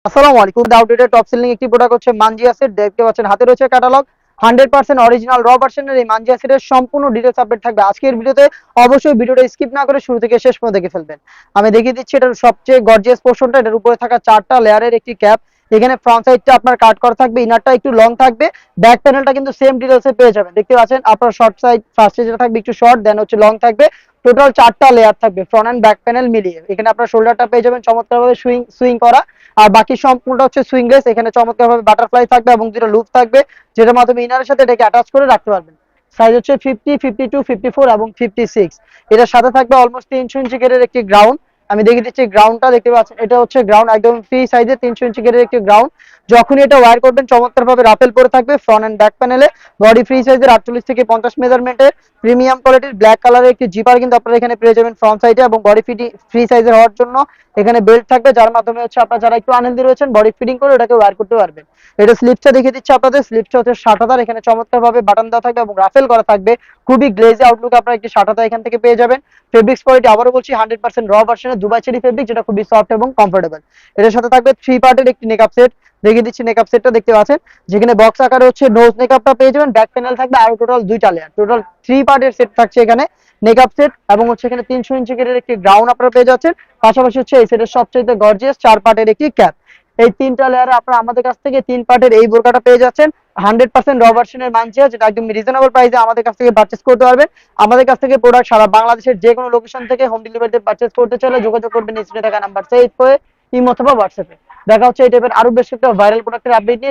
আসসালামু আলাইকুম। Outdated top selling একটি প্রোডাক্ট হচ্ছে মানজিয়া সেট। দেখতে পাচ্ছেন হাতে রয়েছে ক্যাটালগ। 100% অরিজিনাল র ভার্সনের এই মানজিয়া সেটের সম্পূর্ণ ডিটেইলস আপডেট থাকবে আজকের ভিডিওতে। অবশ্যই ভিডিওটা স্কিপ না করে শুরু থেকে শেষ পর্যন্ত দেখে ফেলবেন। আমি দেখিয়ে দিচ্ছি এটার সবচেয়ে গর্জিয়াস পোর্শনটা। এটার উপরে থাকা 4টা লেয়ারের একটি ক্যাপ। এখানে ফ্রন্ট সাইডটা আপনার কাট করা থাকবে, ইনারটা একটু লং থাকবে, ব্যাক প্যানেলটা কিন্তু সেম ডিটেইলসে পেয়ে যাবেন। দেখতে পাচ্ছেন আপনার শর্ট সাইড ফার্স্টে যেটা থাকবে একটু শর্ট, দেন হচ্ছে লং থাকবে। টোটাল 4টা লেয়ার থাকবে ফ্রন্ট এন্ড ব্যাক প্যানেল মিলিয়ে। এখানে আপনার শোল্ডারটা পেয়ে যাবেন চমৎকারভাবে সুইং সুইং করা, আর বাকি সম্পূর্ণটা হচ্ছে সুইংলেস। এখানে চমৎকারভাবে বাটারফ্লাই থাকবে এবং দুটো লুপ থাকবে, যেটার মাধ্যমে ইনারের সাথে এটাকে অ্যাটাচ করে রাখতে পারবেন। সাইজ হচ্ছে 50, 52, 54 এবং 56। এটার সাথে থাকবে অলমোস্ট 300 ইঞ্চি গেরের একটি গ্রাউন্ড। আমি দেখিয়ে দিচ্ছি গ্রাউন্ডটা দেখতে পাচ্ছেন, এটা হচ্ছে গ্রাউন্ড একদম ফ্রি সাইজে 300 ইঞ্চি গেরের একটি গ্রাউন্ড। যখনই এটা ওয়্যার করবেন চমৎকারভাবে রাফেল পরে থাকবে ফ্রন্ট এন্ড ব্যাক প্যানেলে। বডি ফ্রি সাইজের 48 থেকে 50 মেজারমেন্টের প্রিমিয়াম কোয়ালিটির ব্ল্যাক কালারের একটি জিপার কিন্তু আপনারা এখানে পেয়ে যাবেন ফ্রন্ট সাইডে, এবং বডি ফ্রি সাইজের হওয়ার জন্য এখানে বেল্ট থাকবে, যার মাধ্যমে হচ্ছে আপনারা যারা একটু আনন্দে রয়েছেন বডি ফিটিং করে ওটাকে ওয়্যার করতে পারবেন। এটা স্লিপসটা দেখিয়ে দিচ্ছে আপনাদের। স্লিপসটা হচ্ছে 60 এখানে চমৎকারভাবে বাটন দেওয়া থাকবে এবং রাফেল করা থাকবে। খুবই গ্লেজি আউটলুক আপনারা একটি 60 এখান থেকে পেয়ে যাবেন। ফেব্রিক্স কোয়ালিটি আবারও বলছি 100% র ভার্সনের দুবাই চেরি ফেব্রিক, যেটা খুবই সফট এবং কমফোর্টেবল। এটার সাথে থাকবে 3 পার্টের একটি মেকআপ সেট। দেখিয়ে দিচ্ছি মেকআপ সেটটা দেখতে পাচ্ছেন, যেখানে বক্স আকারে হচ্ছে নোজ মেকআপটা পেয়ে যাবেন, ব্যাক প্যানেল থাকবে, আর টোটাল 2টা লেয়ার। টোটাল 3 পার্টের সেট থাকছে এখানে মেকআপ সেট, এবং হচ্ছে এখানে 300 ইঞ্চি গেরের একটি গ্রাউন্ড আপনারা পেয়ে যাচ্ছেন। পাশাপাশি হচ্ছে এই সেটের সবচেয়ে গর্জিয়াস 4 পার্টের একটি ক্যাপ। এই 3টা লেয়ারে আপনারা আমাদের কাছ থেকে 3 পার্টের এই বোরকাটা পেয়ে যাচ্ছেন 100% র ভার্সনের মানচিয়া, যেটা একদম রিজনেবল প্রাইসে আমাদের কাছ থেকে পারচেজ করতে পারবেন। আমাদের কাছ থেকে প্রোডাক্ট সারা বাংলাদেশের যে কোনো লোকেশন থেকে হোম ডেলিভারিতে পারচেজ করতে চাইলে যোগাযোগ করবেন স্ক্রিনে থাকা নাম্বার সেভ করে ইমো অথবা হোয়াটসঅ্যাপে। দেখা হচ্ছে এই টাইপের আরো বেশ একটা ভাইরাল প্রোডাক্টের আপডেট নিয়ে।